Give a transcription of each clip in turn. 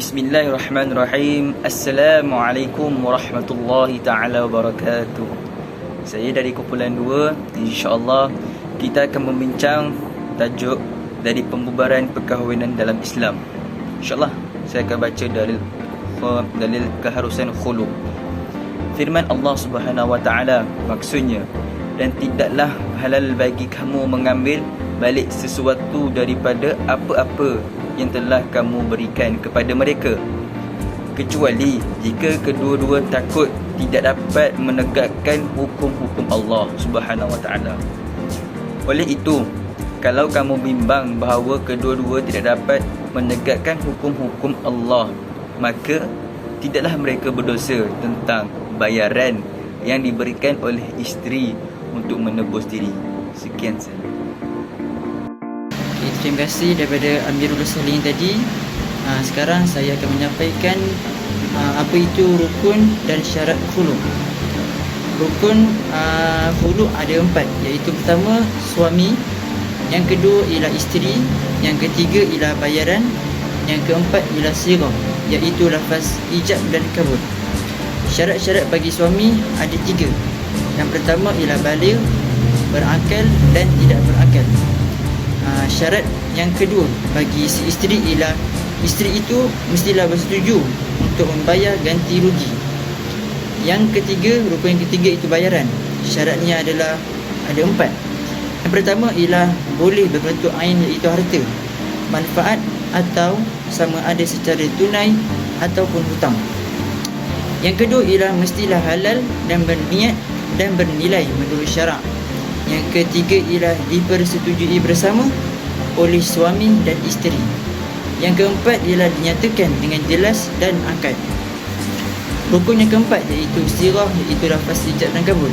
Bismillahirrahmanirrahim. Assalamualaikum warahmatullahi ta'ala wabarakatuh. Saya dari kumpulan 2. InsyaAllah kita akan membincang tajuk dari pembubaran perkahwinan dalam Islam. InsyaAllah saya akan baca dalil keharusan khulu. Firman Allah Subhanahu wa ta'ala, maksudnya, dan tidaklah halal bagi kamu mengambil balik sesuatu daripada apa-apa yang telah kamu berikan kepada mereka, kecuali jika kedua-dua takut tidak dapat menegakkan hukum-hukum Allah Subhanahu wa ta'ala. Oleh itu, kalau kamu bimbang bahawa kedua-dua tidak dapat menegakkan hukum-hukum Allah, maka tidaklah mereka berdosa tentang bayaran yang diberikan oleh isteri untuk menebus diri. Sekian sahaja. Terima kasih daripada Amirul Salim tadi. Sekarang saya akan menyampaikan apa itu rukun dan syarat khulu. Rukun khulu ada 4, iaitu pertama suami, yang kedua ialah isteri, yang ketiga ialah bayaran, yang keempat ialah sirah, iaitu lafaz ijab dan kabul. Syarat-syarat bagi suami ada 3. Yang pertama ialah baligh, berakal dan tidak berakal. Syarat yang kedua bagi si isteri ialah isteri itu mestilah bersetuju untuk membayar ganti rugi. Yang ketiga, rukun yang ketiga itu bayaran. Syaratnya adalah ada 4. Yang pertama ialah boleh berbentuk ain, iaitu harta, manfaat atau sama ada secara tunai ataupun hutang. Yang kedua ialah mestilah halal dan berniat dan bernilai menurut syarak. Yang ketiga ialah dipersetujui bersama oleh suami dan isteri. Yang keempat ialah dinyatakan dengan jelas dan akad. Rukun yang keempat iaitu sirah, iaitu lafaz ijab dan kabul.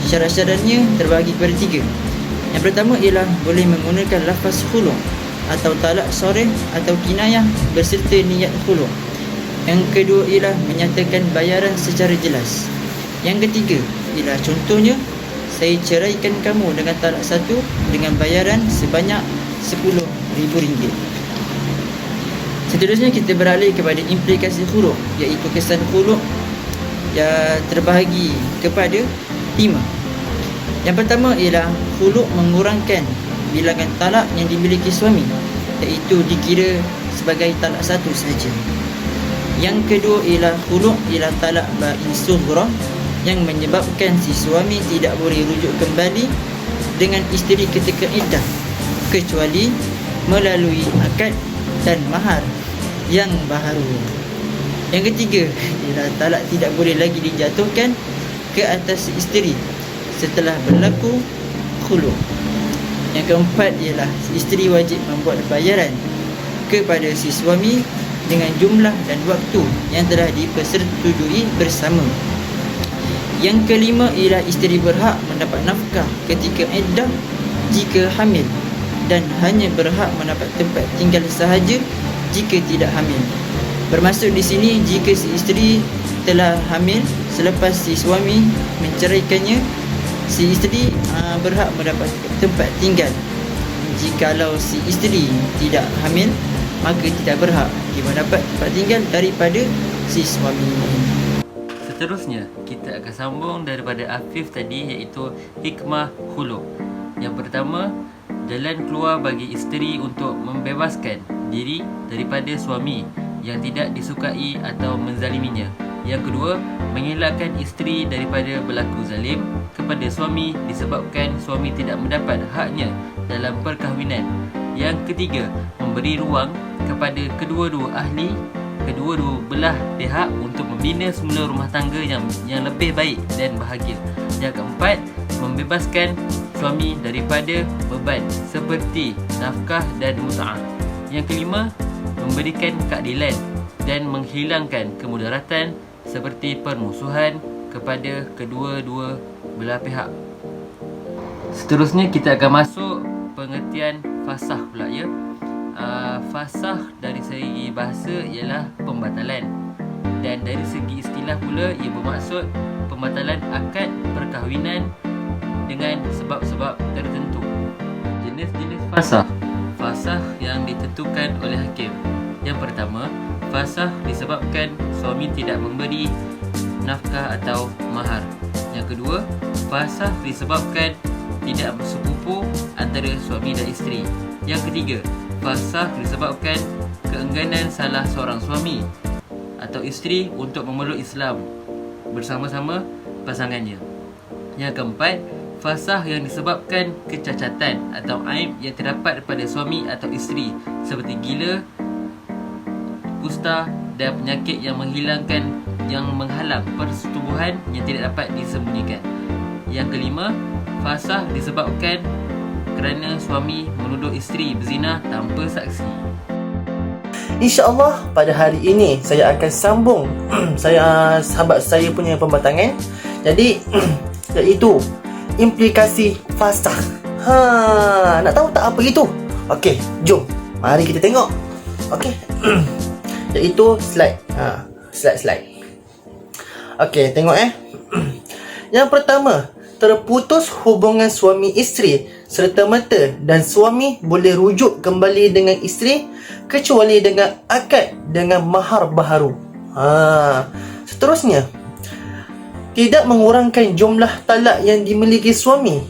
Syarat-syaratnya terbahagi kepada 3. Yang pertama ialah boleh menggunakan lafaz khulu atau talak sharih atau kinayah berserta niat khulu. Yang kedua ialah menyatakan bayaran secara jelas. Yang ketiga ialah contohnya, saya ceraikan kamu dengan talak 1 dengan bayaran sebanyak RM10,000. Seterusnya kita beralih kepada implikasi khulu', iaitu kesan khulu' yang terbahagi kepada 5. Yang pertama ialah khulu' mengurangkan bilangan talak yang dimiliki suami, iaitu dikira sebagai talak 1 sahaja. Yang kedua ialah khulu' ialah talak ba'in sughra, yang menyebabkan si suami tidak boleh rujuk kembali dengan isteri ketika iddah, kecuali melalui akad dan mahar yang baharu. Yang ketiga ialah talak tidak boleh lagi dijatuhkan ke atas si isteri setelah berlaku khulu'. Yang keempat ialah si isteri wajib membuat bayaran kepada si suami dengan jumlah dan waktu yang telah dipersetujui bersama. Yang kelima ialah isteri berhak mendapat nafkah ketika iddah jika hamil, dan hanya berhak mendapat tempat tinggal sahaja jika tidak hamil. Bermaksud di sini, jika si isteri telah hamil selepas si suami menceraikannya, si isteri berhak mendapat tempat tinggal. Jikalau si isteri tidak hamil, maka tidak berhak dia mendapat tempat tinggal daripada si suami. Seterusnya, kita akan sambung daripada Afif tadi, iaitu hikmah khulu'. Yang pertama, jalan keluar bagi isteri untuk membebaskan diri daripada suami yang tidak disukai atau menzaliminya. Yang kedua, mengelakkan isteri daripada berlaku zalim kepada suami disebabkan suami tidak mendapat haknya dalam perkahwinan. Yang ketiga, memberi ruang kepada kedua-dua belah pihak untuk membina semula rumah tangga yang lebih baik dan bahagia. Yang keempat, membebaskan suami daripada beban seperti nafkah dan mut'ah. Yang kelima, memberikan keadilan dan menghilangkan kemudaratan seperti permusuhan kepada kedua-dua belah pihak. Seterusnya kita akan masuk pengertian fasakh pula, ya. Fasakh dari segi bahasa ialah pembatalan, dan dari segi istilah pula ia bermaksud pembatalan akad perkahwinan dengan sebab-sebab tertentu. Jenis-jenis fasakh yang ditentukan oleh hakim. Yang pertama, fasah disebabkan suami tidak memberi nafkah atau mahar. Yang kedua, fasah disebabkan tidak bersepupu antara suami dan isteri. Yang ketiga, fasah disebabkan keengganan salah seorang suami atau isteri untuk memeluk Islam bersama-sama pasangannya. Yang keempat, fasah yang disebabkan kecacatan atau aib yang terdapat pada suami atau isteri seperti gila, kusta dan penyakit yang menghalang persetubuhan yang tidak dapat disembunyikan. Yang kelima, fasah disebabkan kerana suami menuduh isteri berzina tanpa saksi. InsyaAllah pada hari ini saya akan sambung sahabat saya punya pembatangan. Jadi iaitu implikasi fasah. Nak tahu tak apa itu? Okey, jom mari kita tengok. Okey. Iaitu slide. Slide. Okey, tengok Yang pertama, terputus hubungan suami isteri serta-merta dan suami boleh rujuk kembali dengan isteri kecuali dengan akad dengan mahar baharu. Seterusnya, tidak mengurangkan jumlah talak yang dimiliki suami.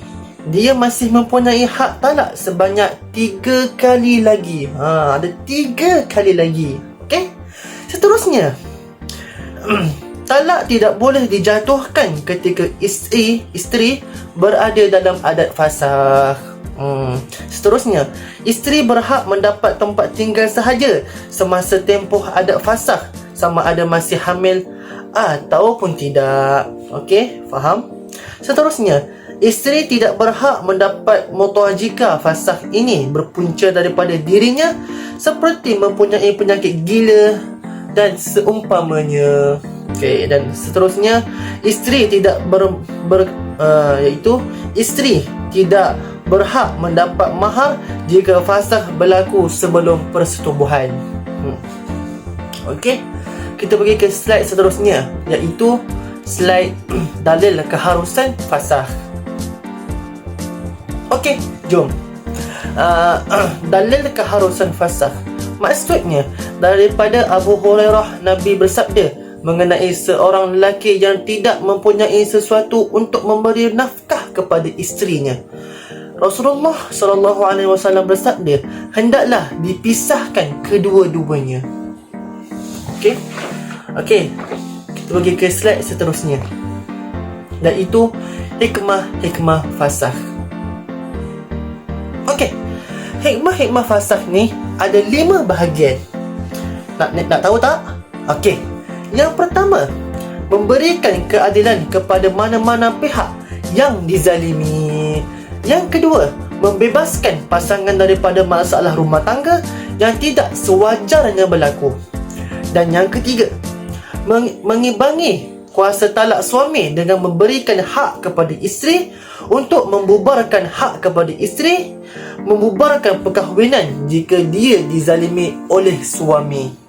Dia masih mempunyai hak talak sebanyak 3 kali lagi. Ada 3 kali lagi. Okey. Seterusnya, talak tidak boleh dijatuhkan ketika isteri berada dalam adat fasah. Seterusnya, isteri berhak mendapat tempat tinggal sahaja semasa tempoh adat fasah, sama ada masih hamil ataupun tidak. Okey, faham? Seterusnya, isteri tidak berhak mendapat mutuah jika fasah ini berpunca daripada dirinya, seperti mempunyai penyakit gila dan seumpamanya. Okey, dan seterusnya, isteri tidak iaitu isteri tidak berhak mendapat mahar jika fasah berlaku sebelum persetubuhan. Okey, kita pergi ke slide seterusnya, iaitu slide dalil keharusan fasah. Okey, jom. Dalil keharusan fasah. Maksudnya, daripada Abu Hurairah, Nabi bersabda mengenai seorang lelaki yang tidak mempunyai sesuatu untuk memberi nafkah kepada isterinya. Rasulullah SAW bersabda, hendaklah dipisahkan kedua-duanya. Okey, kita pergi ke slide seterusnya, iaitu hikmah fasah. Okey, hikmah fasah ni ada 5 bahagian. Nak tahu tak? Okey, yang pertama, memberikan keadilan kepada mana-mana pihak yang dizalimi. Yang kedua, membebaskan pasangan daripada masalah rumah tangga yang tidak sewajarnya berlaku. Dan yang ketiga, mengimbangi kuasa talak suami dengan memberikan hak kepada isteri untuk membubarkan hak kepada isteri, membubarkan perkahwinan jika dia dizalimi oleh suami.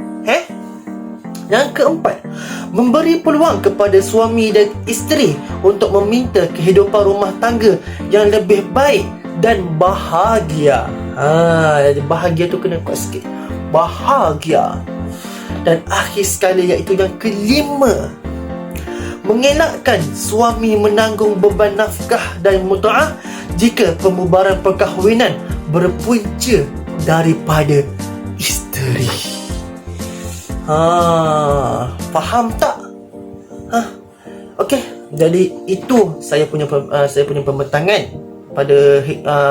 Yang keempat, memberi peluang kepada suami dan isteri untuk meminta kehidupan rumah tangga yang lebih baik dan bahagia. Bahagia tu kena kuat sikit. Bahagia. Dan akhir sekali, iaitu yang kelima, mengelakkan suami menanggung beban nafkah dan mut'ah jika pembubaran perkahwinan berpunca daripada isteri. Faham tak? Okey, jadi itu saya punya pembentangan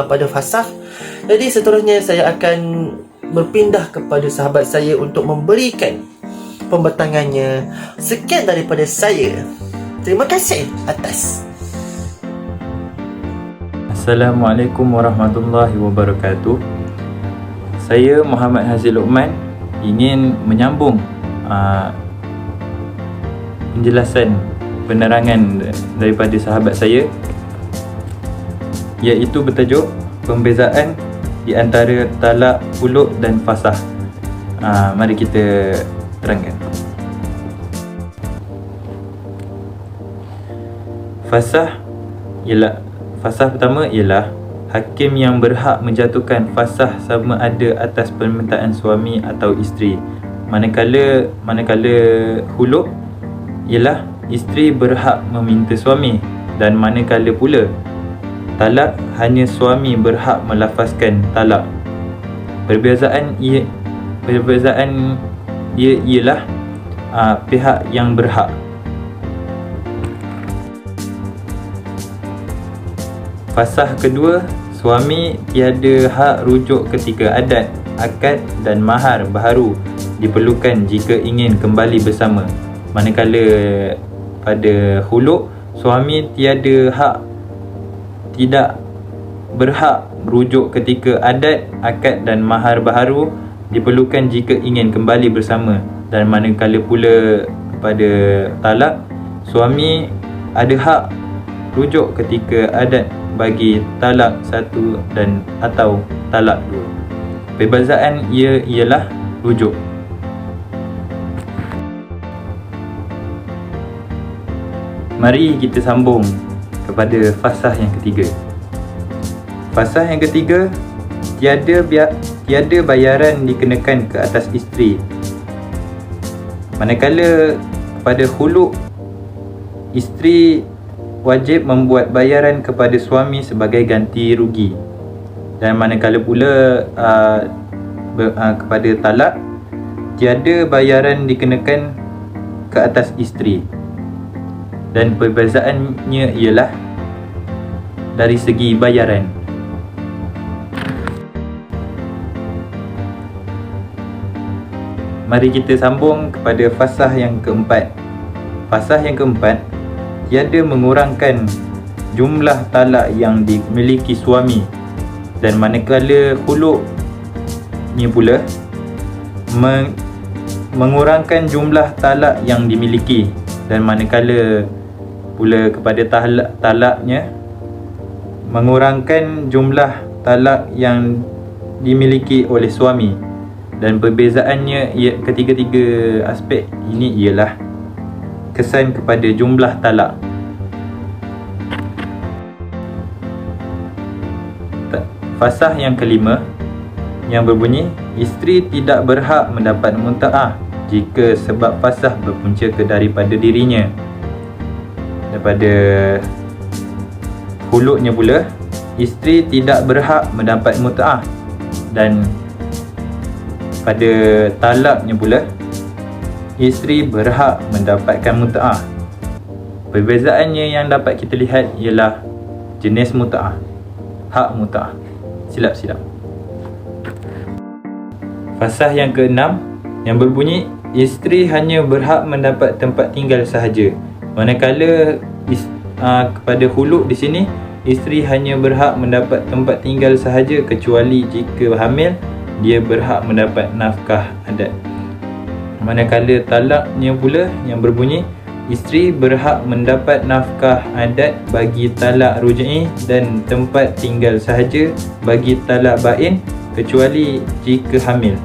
pada fasah. Jadi seterusnya saya akan berpindah kepada sahabat saya untuk memberikan pembentangannya. Sekian daripada saya. Terima kasih atas. Assalamualaikum warahmatullahi wabarakatuh. Saya Muhammad Hazil Luqman ingin menyambung penjelasan penerangan daripada sahabat saya, iaitu bertajuk pembezaan di antara talak huluk dan fasah. Mari kita terangkan. Fasah pertama ialah hakim yang berhak menjatuhkan fasah sama ada atas permintaan suami atau isteri manakala huluk ialah isteri berhak meminta suami, dan manakala pula talak hanya suami berhak melafazkan talak. Perbezaan ia ialah pihak yang berhak. Fasah kedua, suami tiada hak rujuk ketika adat, akad dan mahar baharu diperlukan jika ingin kembali bersama. Manakala pada huluk, suami tidak berhak rujuk ketika adat, akad dan mahar baharu diperlukan jika ingin kembali bersama. Dan manakala pula pada talak, suami ada hak rujuk ketika adat bagi talak 1 dan atau talak 2. Perbezaan ialah rujuk. Mari kita sambung kepada fasah yang ketiga. Fasah yang ketiga, tiada bayaran dikenakan ke atas isteri. Manakala pada huluk, isteri wajib membuat bayaran kepada suami sebagai ganti rugi. Dan manakala pula kepada talak, tiada bayaran dikenakan ke atas isteri. Dan perbezaannya ialah dari segi bayaran. Mari kita sambung kepada fasah yang keempat. Fasah yang keempat, tiada mengurangkan jumlah talak yang dimiliki suami. Dan manakala huluknya pula mengurangkan jumlah talak yang dimiliki. Dan manakala pula kepada talaknya mengurangkan jumlah talak yang dimiliki oleh suami. Dan perbezaannya ketiga-tiga aspek ini ialah kesan kepada jumlah talak. Fasah yang kelima yang berbunyi, isteri tidak berhak mendapat muta'ah jika sebab fasah berpunca daripada dirinya. Daripada huluknya pula, isteri tidak berhak mendapat muta'ah, dan pada talaknya pula, isteri berhak mendapatkan muta'ah. Perbezaannya yang dapat kita lihat ialah jenis muta'ah, hak muta'ah. Silap. Fasah yang keenam yang berbunyi, isteri hanya berhak mendapat tempat tinggal sahaja. Manakala kepada huluk di sini, isteri hanya berhak mendapat tempat tinggal sahaja, kecuali jika hamil dia berhak mendapat nafkah adat. Manakala talaknya pula yang berbunyi, isteri berhak mendapat nafkah adat bagi talak ruj'i dan tempat tinggal sahaja bagi talak bain, kecuali jika hamil.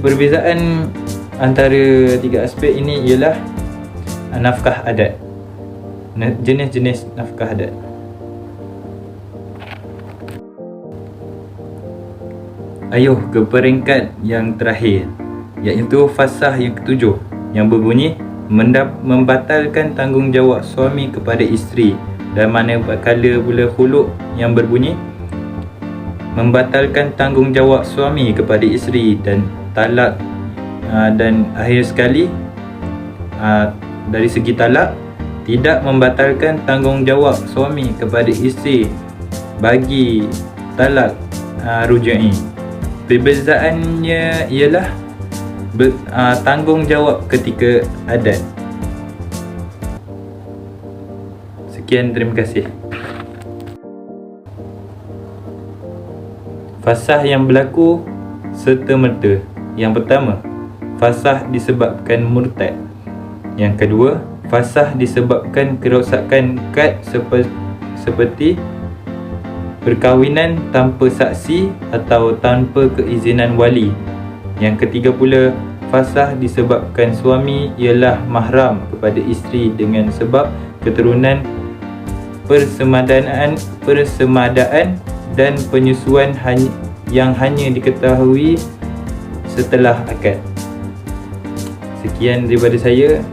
Perbezaan antara tiga aspek ini ialah nafkah adat, jenis-jenis nafkah adat. Ayuh ke peringkat yang terakhir, iaitu fasah yang ketujuh yang berbunyi membatalkan tanggungjawab suami kepada isteri. Dan manakala pula huluk yang berbunyi membatalkan tanggungjawab suami kepada isteri dan talak. Dan akhir sekali, dari segi talak, tidak membatalkan tanggungjawab suami kepada isteri bagi talak ruj'i. Perbezaannya ialah tanggungjawab ketika adat. Sekian, terima kasih. Fasah yang berlaku serta-merta. Yang pertama, fasah disebabkan murtad. Yang kedua, fasah disebabkan kerosakan kad seperti perkahwinan tanpa saksi atau tanpa keizinan wali. Yang ketiga pula, fasah disebabkan suami ialah mahram kepada isteri dengan sebab keturunan, persemadaan dan penyusuan yang hanya diketahui setelah akad. Sekian daripada saya.